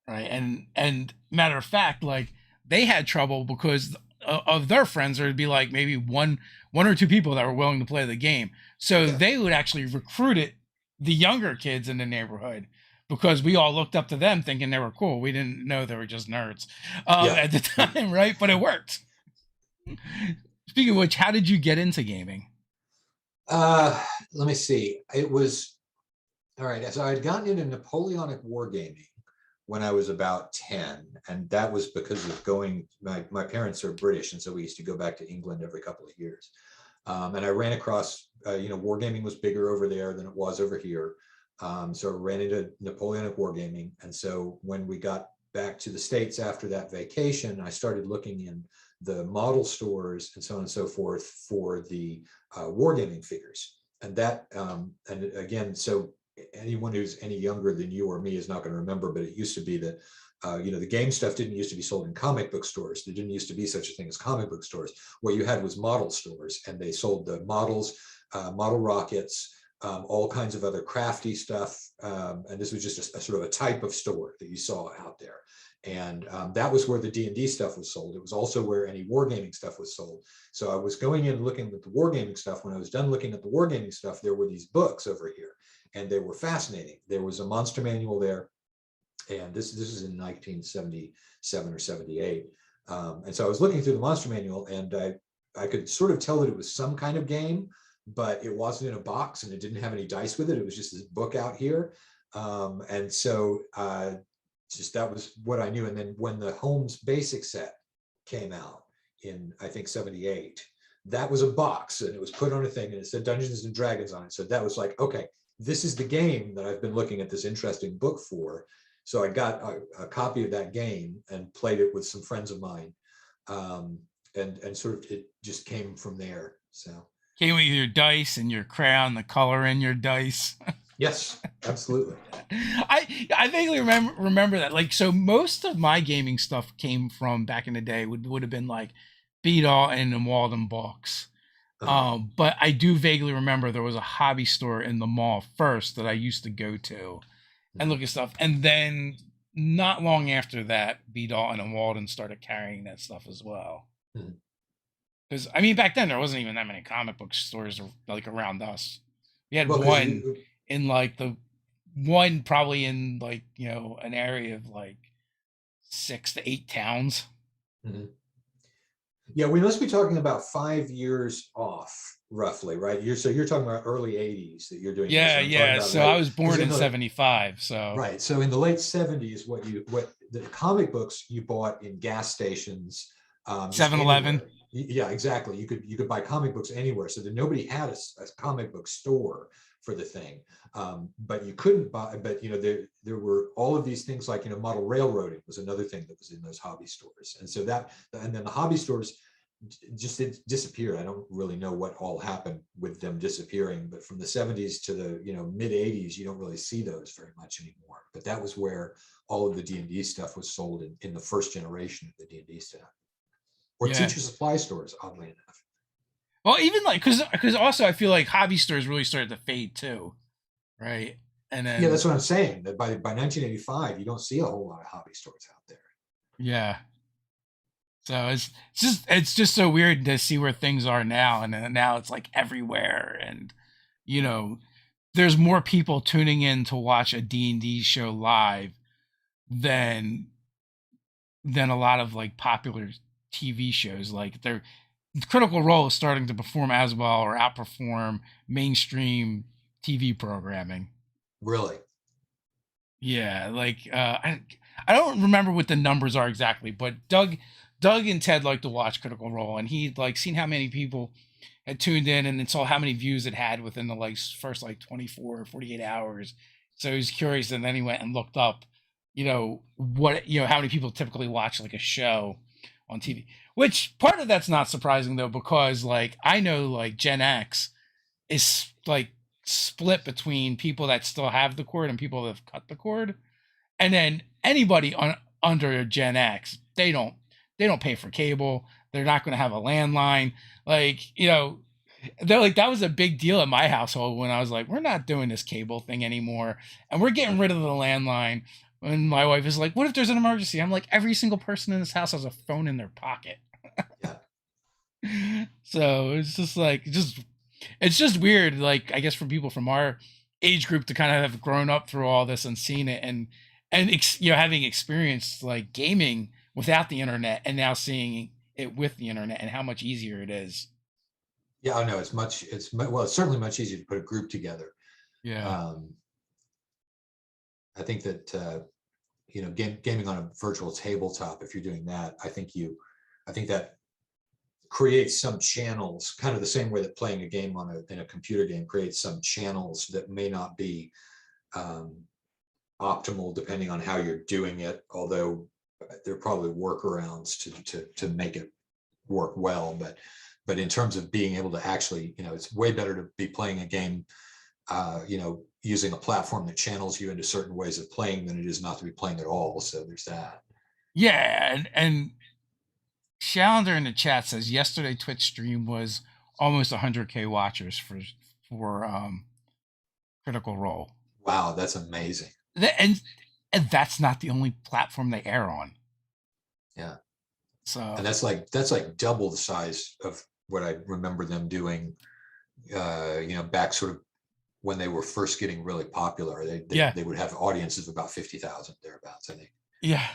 right? And matter of fact, like they had trouble because of their friends. There'd be like maybe one or two people that were willing to play the game, so Yeah. they would actually recruit the younger kids in the neighborhood, because we all looked up to them thinking they were cool. We didn't know they were just nerds at the time, right? But it worked. Speaking of which, how did you get into gaming? Let me see. It was all right. So I had gotten into Napoleonic wargaming when I was about 10, and that was because of going. My parents are British, and so we used to go back to England every couple of years. And I ran across, wargaming was bigger over there than it was over here. So I ran into Napoleonic wargaming, and so when we got back to the States after that vacation, I started looking in the model stores and so on and so forth for the wargaming figures. And that, and again, so anyone who's any younger than you or me is not going to remember, but it used to be that the game stuff didn't used to be sold in comic book stores. There didn't used to be such a thing as comic book stores. What you had was model stores, and they sold the models, model rockets, all kinds of other crafty stuff. And this was just a sort of a type of store that you saw out there. And that was where the D&D stuff was sold. It was also where any wargaming stuff was sold. So I was going in looking at the wargaming stuff. When I was done looking at the wargaming stuff, there were these books over here, and they were fascinating. There was a monster manual there, and this is in 1977 or 78. And so I was looking through the monster manual, and I could sort of tell that it was some kind of game, but it wasn't in a box and it didn't have any dice with it. It was just this book out here. And so just that was what I knew. And then when the Holmes Basic set came out in, I think, 78, that was a box and it was put on a thing and it said Dungeons and Dragons on it. So that was like, okay, this is the game that I've been looking at this interesting book for. So I got a copy of that game and played it with some friends of mine. And sort of it just came from there. So came with your dice and your crayon, the color in your dice. yes, absolutely. I vaguely remember that. Like, so most of my gaming stuff came from back in the day would have been like Beedall and Walden books. But I do vaguely remember there was a hobby store in the mall first that I used to go to and look at stuff. And then not long after that, Beedall and Walden started carrying that stuff as well. Because I mean, back then there wasn't even that many comic book stores like around us. We had one in like probably in like, you know, an area of like 6 to 8 towns. Yeah, we must be talking about 5 years off, roughly, right? So you're talking about early 80s that you're doing. Yeah, yeah. So I was born in 75. So right. So in the late 70s, what the comic books you bought in gas stations, 7-Eleven. Yeah, exactly. You could buy comic books anywhere. So that nobody had a comic book store for the thing. But you couldn't buy, but you know, there were all of these things like, you know, model railroading was another thing that was in those hobby stores. And so and then the hobby stores just disappeared. I don't really know what all happened with them disappearing, but from the 70s to the, you know, mid 80s, you don't really see those very much anymore. But that was where all of the D&D stuff was sold in the first generation of the D&D stuff. Or teacher supply stores, oddly enough. Well, even like because also I feel like hobby stores really started to fade too, right? And then that's what I'm saying. That by 1985, you don't see a whole lot of hobby stores out there. Yeah. So it's just so weird to see where things are now, and now it's like everywhere, and you know, there's more people tuning in to watch a D&D show live than a lot of like popular TV shows. Like Critical Role is starting to perform as well or outperform mainstream TV programming. Really? Yeah, like I don't remember what the numbers are exactly, but Doug and Ted like to watch Critical Role, and he'd like seen how many people had tuned in and saw how many views it had within the like first like 24 or 48 hours. So he was curious, and then he went and looked up, you know, how many people typically watch like a show on TV. Which part of that's not surprising though, because like I know like Gen X is like split between people that still have the cord and people that have cut the cord, and then anybody under Gen X, they don't pay for cable. They're not going to have a landline. Like, you know, they're like, that was a big deal in my household when I was like, we're not doing this cable thing anymore, and we're getting rid of the landline. And my wife is like, what if there's an emergency? I'm like, every single person in this house has a phone in their pocket. So it's just like, it's just weird. Like, I guess for people from our age group to kind of have grown up through all this and seen it and you know, having experienced like gaming without the internet and now seeing it with the internet and how much easier it is. Yeah, I know it's certainly much easier to put a group together. Yeah. I think that you know, gaming on a virtual tabletop, if you're doing that, I think that creates some channels, kind of the same way that playing a game in a computer game creates some channels that may not be optimal depending on how you're doing it, although there are probably workarounds to make it work well. But in terms of being able to actually, you know, it's way better to be playing a game you know, using a platform that channels you into certain ways of playing than it is not to be playing at all. So there's that. Yeah, and Challenger in the chat says yesterday Twitch stream was almost 100K watchers for Critical Role. Wow, that's amazing. And that's not the only platform they air on. Yeah. So and that's like double the size of what I remember them doing. You know, back sort of when they were first getting really popular. They would have audiences of about 50,000 thereabouts, I think. Yeah.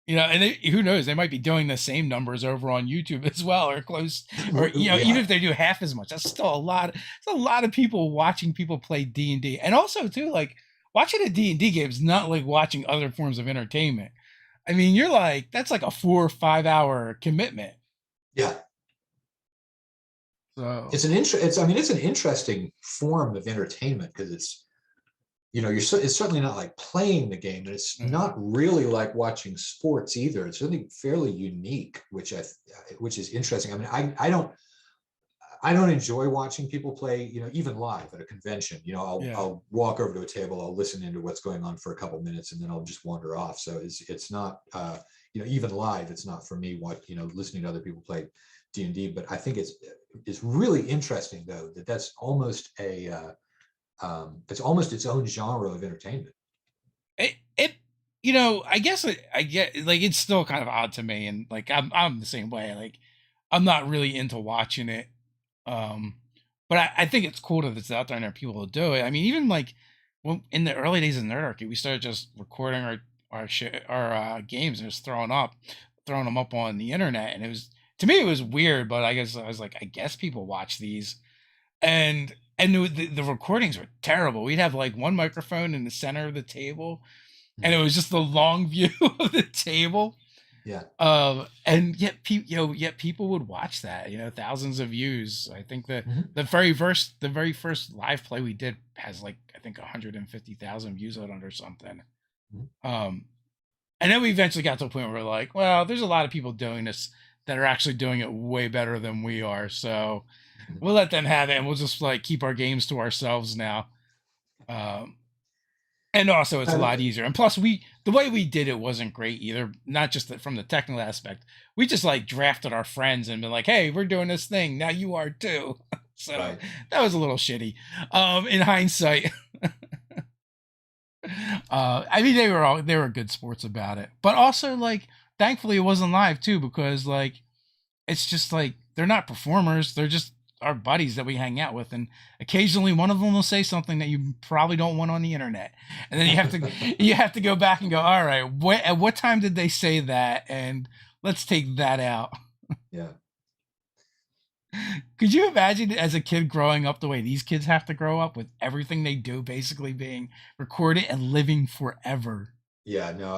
You know, and who knows? They might be doing the same numbers over on YouTube as well, or close, or you know, even Yeah. if they do half as much, that's still a lot. It's a lot of people watching people play D&D, and also too, like watching a D&D game is not like watching other forms of entertainment. I mean, you're like that's like a 4 or 5 hour commitment. Yeah. So It's I mean, it's an interesting form of entertainment because it's, it's certainly not like playing the game, and it's not really like watching sports either. It's really fairly unique, which is interesting. I mean, I don't enjoy watching people play, even live at a convention. I'll walk over to a table, I'll listen into what's going on for a couple minutes, and then I'll just wander off. So it's not, even live, it's not for me. Listening to other people play D&D, but I think it's really interesting though that's almost it's almost its own genre of entertainment. it I guess I get like it's still kind of odd to me, and like I'm the same way. Like I'm not really into watching it. Um, but I think it's cool that it's out there and there are people who do it. I mean, even like when in the early days of Nerdarky, we started just recording our games and just throwing them up on the internet, and it was to me it was weird, but I guess I was like, I guess people watch these, and the recordings were terrible. We'd have like one microphone in the center of the table, and it was just the long view of the table. Yeah. And yet people would watch that, thousands of views. I think that the very first live play we did has like, I think 150,000 views on it or something. And then we eventually got to a point where we're like, well, there's a lot of people doing this that are actually doing it way better than we are. So we'll let them have it, and we'll just like keep our games to ourselves now. And also, it's a lot easier. And plus, the way we did it wasn't great either. Not just from the technical aspect. We just like drafted our friends and been like, "Hey, we're doing this thing now. You are too." So that was a little shitty. In hindsight, I mean, they were good sports about it. But also, like, thankfully, it wasn't live too, because like, it's just like they're not performers. They're just our buddies that we hang out with, and occasionally one of them will say something that you probably don't want on the internet, and then you have to go back and go, all right, at what time did they say that, and let's take that out. Yeah. Could you imagine as a kid growing up the way these kids have to grow up, with everything they do basically being recorded and living forever? Yeah, no,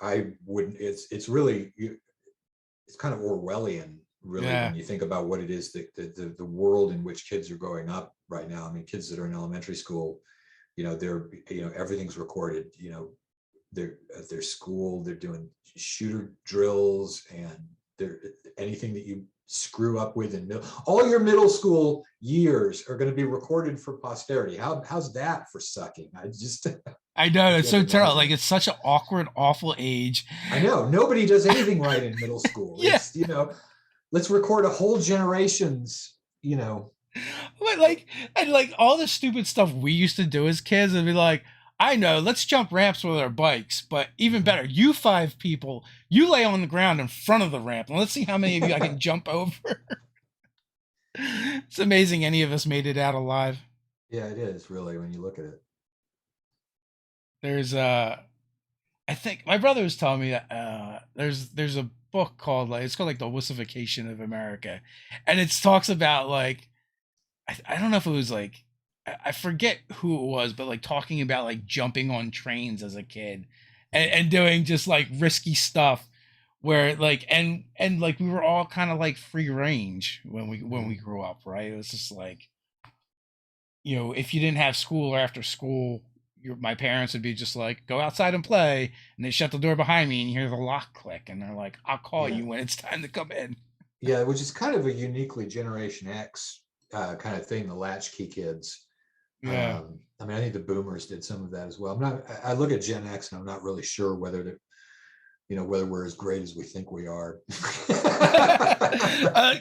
I wouldn't. It's really, it's kind of Orwellian, really, when you think about what it is, the world in which kids are growing up right now. I mean, kids that are in elementary school, everything's recorded. They're at their school, they're doing shooter drills, and anything that you screw up with all your middle school years are going to be recorded for posterity. How's that for sucking? I know, it's so terrible. Like, it's such an awkward, awful age. I know, nobody does anything right in middle school. It's, let's record a whole generation's, But like all the stupid stuff we used to do as kids, and be like, I know, let's jump ramps with our bikes, but even better, you 5 people, you lay on the ground in front of the ramp, and let's see how many of you I can jump over. It's amazing any of us made it out alive. Yeah, it is, really, when you look at it. There's I think my brother was telling me that there's a book called it's called like The Wussification of America, and it talks about like I don't know if it was like I forget who it was, but like talking about like jumping on trains as a kid, and doing just like risky stuff, where like and like we were all kind of like free range when we grew up, right? It was just like, if you didn't have school or after school, my parents would be just like, go outside and play, and they shut the door behind me, and you hear the lock click, and they're like, I'll call you when it's time to come in. Yeah, which is kind of a uniquely Generation X kind of thing, the latchkey kids. Yeah. I mean, I think the boomers did some of that as well. I look at Gen X, and I'm not really sure whether whether we're as great as we think we are.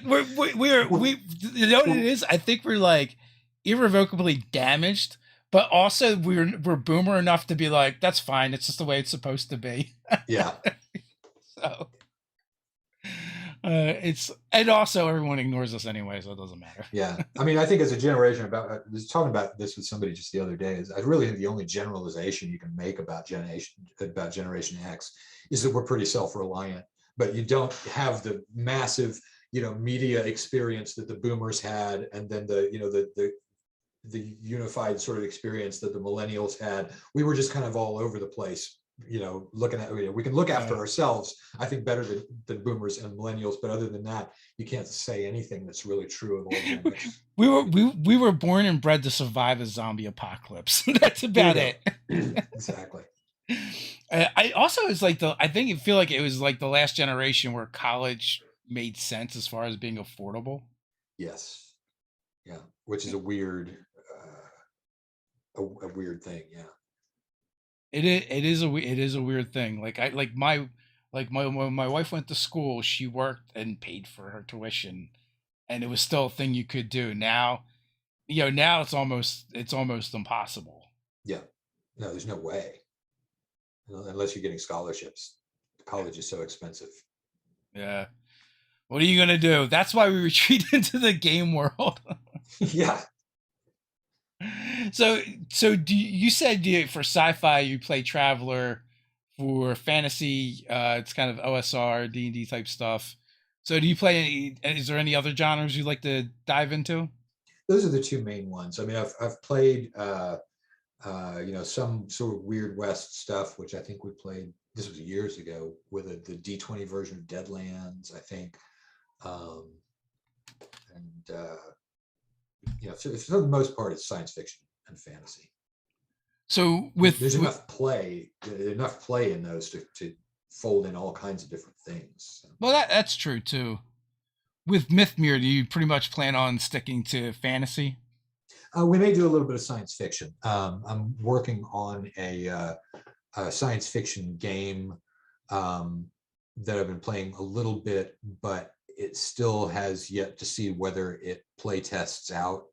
We're you know what it is? I think we're like irrevocably damaged, but also we're boomer enough to be like, that's fine. It's just the way it's supposed to be. Yeah. So, It's and also everyone ignores us anyway, so it doesn't matter. Yeah, I mean, I think as a generation, about I was talking about this with somebody just the other day. Is I really think the only generalization you can make about Generation X is that we're pretty self-reliant, but you don't have the massive, media experience that the boomers had, and then the unified sort of experience that the millennials had. We were just kind of all over the place, looking at, we can look after ourselves, I think, better than boomers and millennials. But other than that, you can't say anything that's really true of old Gen X. We were born and bred to survive a zombie apocalypse. That's about it. Exactly. I also is like I think it feel like it was like the last generation where college made sense as far as being affordable. Yes. Yeah. Which is a weird thing. Yeah. It is a weird thing. Like when my wife went to school, she worked and paid for her tuition, and it was still a thing you could do. Now, now it's almost impossible. Yeah. No, there's no way. Unless you're getting scholarships. College is so expensive. Yeah. What are you gonna do? That's why we retreat into the game world. Yeah. So you said for sci-fi you play Traveler, for fantasy it's kind of OSR D&D type stuff. So do you play is there any other genres you like to dive into? Those are the two main ones. I mean, I've played some sort of Weird West stuff, which I think we played, this was years ago, with the D20 version of Deadlands, I think. So for the most part, it's science fiction and fantasy. So there's enough play in those to fold in all kinds of different things. Well, that's true too. With Mythmere, do you pretty much plan on sticking to fantasy? We may do a little bit of science fiction. I'm working on a science fiction game that I've been playing a little bit, but it still has yet to see whether it play tests out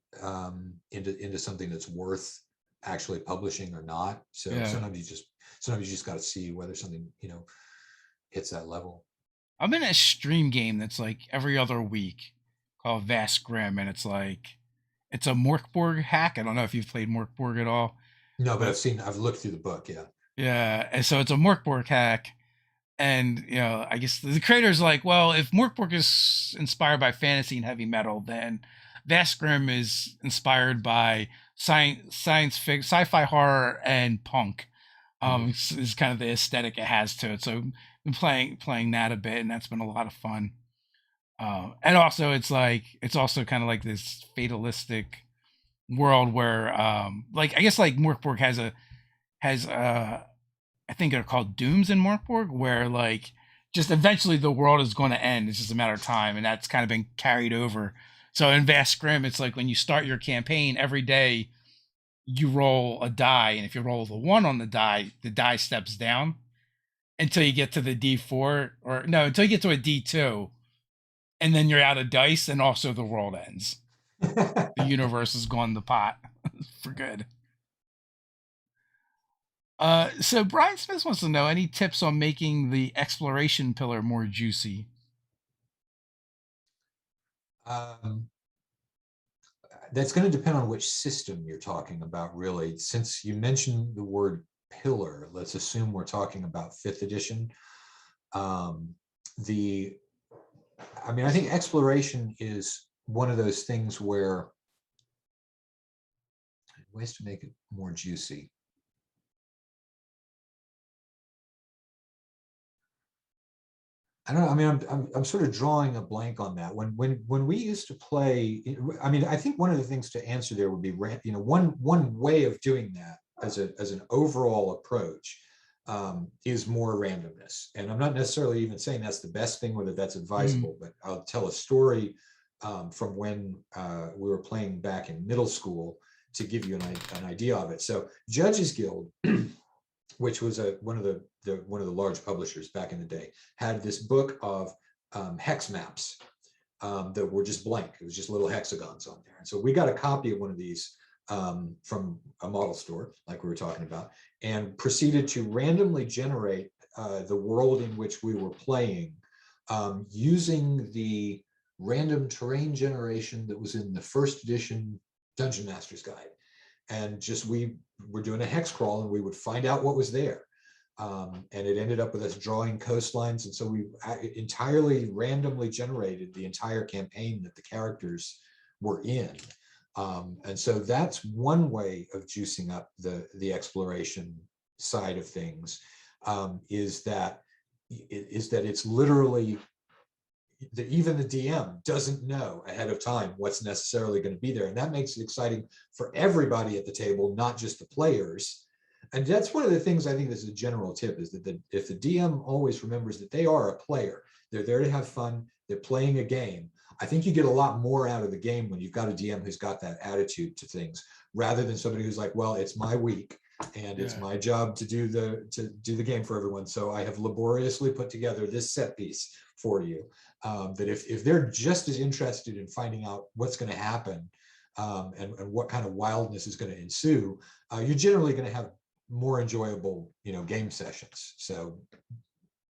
into something that's worth actually publishing or not. So sometimes you just got to see whether something hits that level. I'm in a stream game that's like every other week called Vast Grim, and it's a Morkborg hack. I don't know if you've played Morkborg at all. No, but I've looked through the book. Yeah. Yeah, and so it's a Morkborg hack, and I guess the creator's like, well, if Morkborg is inspired by fantasy and heavy metal, then Vast Grim is inspired by sci-fi horror and punk. Is kind of the aesthetic it has to it. So I've been playing that a bit, and that's been a lot of fun. And also it's also kind of like this fatalistic world where I guess like Morkborg has I think they're called dooms in Morkborg, where like just eventually the world is going to end. It's just a matter of time, and that's kind of been carried over. So in Vast Grim, it's like when you start your campaign, every day you roll a die, and if you roll the 1 on the die steps down until you get to the D4, or no, until you get to a D2, and then you're out of dice, and also the world ends. The universe has gone to pot for good. So Brian Smith wants to know any tips on making the exploration pillar more juicy. That's going to depend on which system you're talking about, really. Since you mentioned the word pillar, let's assume we're talking about 5th edition. I think exploration is one of those things where ways to make it more juicy. I don't know. I mean, I'm sort of drawing a blank on that. When we used to play, I mean, I think one of the things to answer there would be, one way of doing that as an overall approach is more randomness. And I'm not necessarily even saying that's the best thing or that that's advisable, but I'll tell a story from when we were playing back in middle school to give you an idea of it. So Judges Guild, which was one of the large publishers back in the day, had this book of hex maps that were just blank. It was just little hexagons on there. And so we got a copy of one of these from a model store, like we were talking about, and proceeded to randomly generate the world in which we were playing using the random terrain generation that was in the first edition Dungeon Master's Guide. And just we were doing a hex crawl and we would find out what was there. And it ended up with us drawing coastlines. And so we entirely randomly generated the entire campaign that the characters were in. And so that's one way of juicing up the exploration side of things, is that it's literally that even the DM doesn't know ahead of time what's necessarily going to be there. And that makes it exciting for everybody at the table, not just the players. And that's one of the things I think this is a general tip, is that if the DM always remembers that they are a player, they're there to have fun, they're playing a game. I think you get a lot more out of the game when you've got a DM who's got that attitude to things, rather than somebody who's like, well, it's my week and it's my job to do the game for everyone. So I have laboriously put together this set piece for you. That if they're just as interested in finding out what's going to happen, and what kind of wildness is going to ensue, you're generally going to have more enjoyable, game sessions. So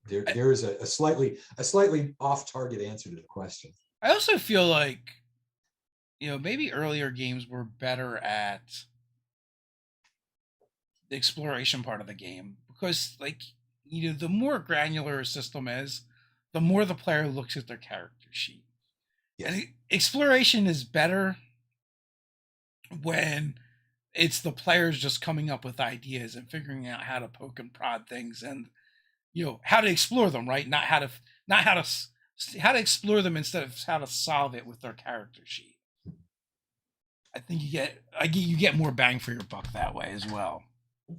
there is a slightly off target answer to the question. I also feel like, maybe earlier games were better at the exploration part of the game, because, like, the more granular a system is, the more the player looks at their character sheet. Yes. And exploration is better when it's the players just coming up with ideas and figuring out how to poke and prod things, and how to explore them, right? Not how to explore them instead of how to solve it with their character sheet. I think you get more bang for your buck that way as well.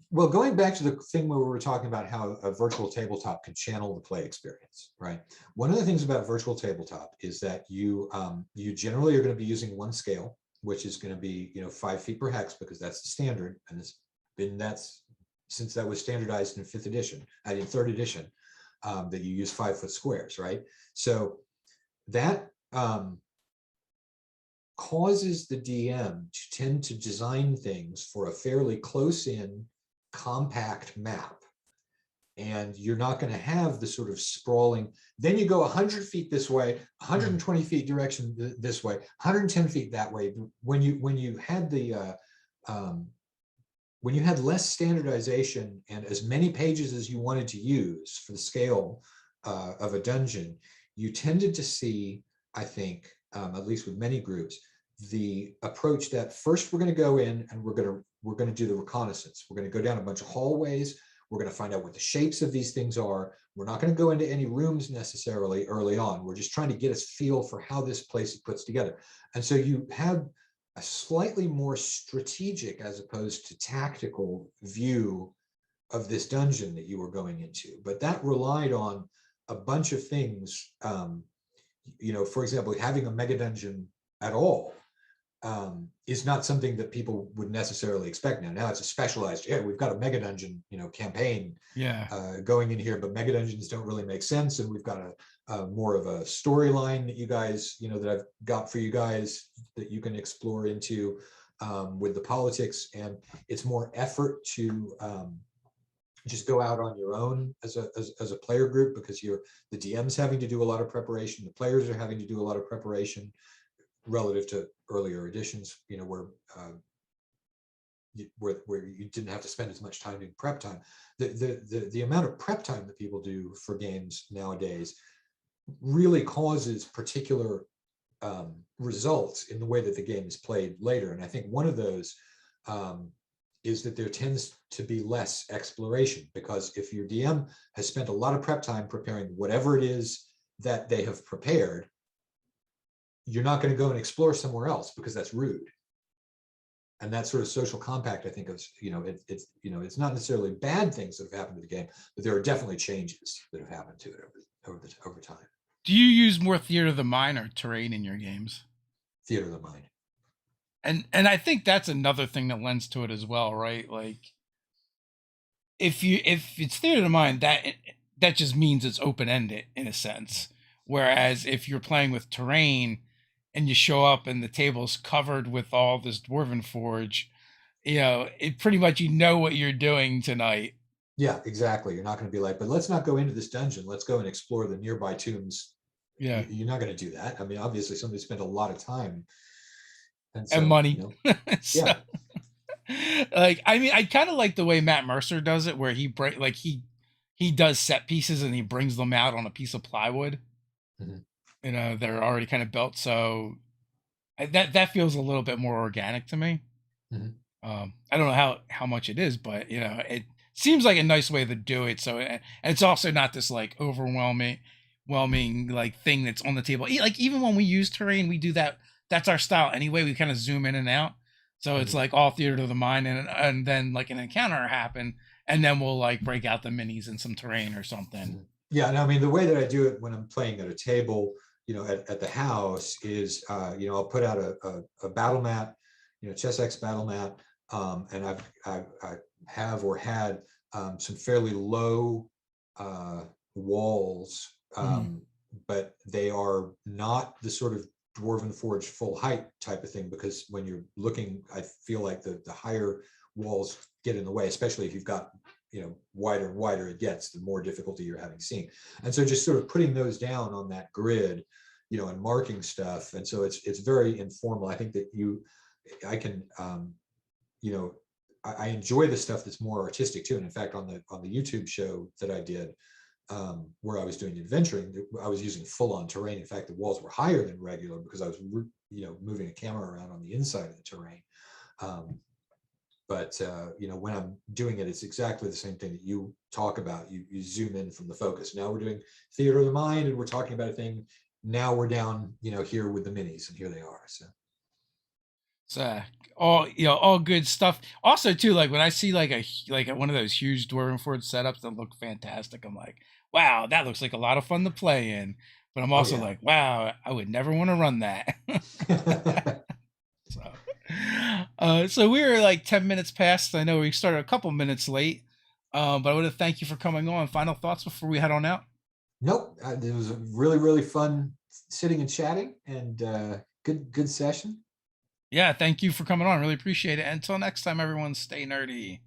Well, going back to the thing where we were talking about how a virtual tabletop can channel the play experience, right? One of the things about virtual tabletop is that you generally are going to be using one scale, which is going to be 5 feet per hex, because that's the standard, and that's since that was standardized in third edition, that you use 5-foot squares, right? So that causes the DM to tend to design things for a fairly close-in, compact map. And you're not going to have the sort of sprawling, then you go 100 feet this way, 120 feet direction this way, 110 feet that way. When you had when you had less standardization and as many pages as you wanted to use for the scale of a dungeon, you tended to see, I think, at least with many groups, the approach that first we're going to go in and we're going to do the reconnaissance. We're going to go down a bunch of hallways. We're going to find out what the shapes of these things are. We're not going to go into any rooms necessarily early on. We're just trying to get a feel for how this place is put together. And so you have a slightly more strategic as opposed to tactical view of this dungeon that you were going into. But that relied on a bunch of things. For example, having a mega dungeon at all is not something that people would necessarily expect now. Now it's a specialized, we've got a mega dungeon, campaign going in here, but mega dungeons don't really make sense. And we've got a more of a storyline that you guys, that I've got for you guys that you can explore into with the politics. And it's more effort to just go out on your own as a player group, because the DM's having to do a lot of preparation. The players are having to do a lot of preparation relative to earlier editions, where you didn't have to spend as much time doing prep time. The amount of prep time that people do for games nowadays really causes particular results in the way that the game is played later. And I think one of those is that there tends to be less exploration, because if your DM has spent a lot of prep time preparing whatever it is that they have prepared, you're not going to go and explore somewhere else, because that's rude. And that sort of social compact, I think, is, it's not necessarily bad things that have happened to the game, but there are definitely changes that have happened to it over time. Do you use more theater of the mind or terrain in your games? Theater of the mind. And I think that's another thing that lends to it as well, right? Like, if it's theater of the mind, that just means it's open-ended in a sense. Whereas if you're playing with terrain and you show up and the table's covered with all this dwarven forge, it pretty much, what you're doing tonight. Yeah, exactly. You're not going to be like, but let's not go into this dungeon. Let's go and explore the nearby tombs. Yeah, You're not going to do that. I mean, obviously, somebody spent a lot of time, and and so money. So, yeah. like, I mean, I kind of like the way Matt Mercer does it, where he does set pieces and he brings them out on a piece of plywood. Mhm. They're already kind of built, so that feels a little bit more organic to me. Mhm. I don't know how much it is, but it seems like a nice way to do it. So, and it's also not this like overwhelming like thing that's on the table. Like even when we use terrain, we do that. That's our style anyway. We kind of zoom in and out. So it's Mhm. like all theater of the mind, and then like an encounter happen, and then we'll like break out the minis and some terrain or something. Mhm. Yeah, and I mean the way that I do it when I'm playing at a table, at the house is, I'll put out a battle mat, chess X battle mat, and I have or had some fairly low uh, walls, Mhm. but they are not the sort of dwarven forge full height type of thing, because when you're looking, I feel like the higher walls get in the way, especially if you've got wider and wider it gets, the more difficulty you're having seeing. And so just sort of putting those down on that grid, and marking stuff. And so it's very informal. I think that I can, you know, I enjoy the stuff that's more artistic too. And in fact, on the YouTube show that I did, where I was doing adventuring, I was using full on terrain. In fact, the walls were higher than regular because I was, moving a camera around on the inside of the terrain. Um, but when I'm doing it, it's exactly the same thing that you talk about. You zoom in from the focus. Now we're doing theater of the mind, and we're talking about a thing. Now we're down, here with the minis, and here they are. So So all good stuff. Also, too, like when I see one of those huge Dwarven Forge setups that look fantastic, I'm like, wow, that looks like a lot of fun to play in. But I'm oh also yeah. like, wow, I would never want to run that. So, so we were like 10 minutes past. I know we started a couple minutes late, but I want to thank you for coming on. Final thoughts before we head on out. Nope, it was a really really fun sitting and chatting, and good session. Yeah, thank you for coming on. Really appreciate it. Until next time, everyone, stay nerdy.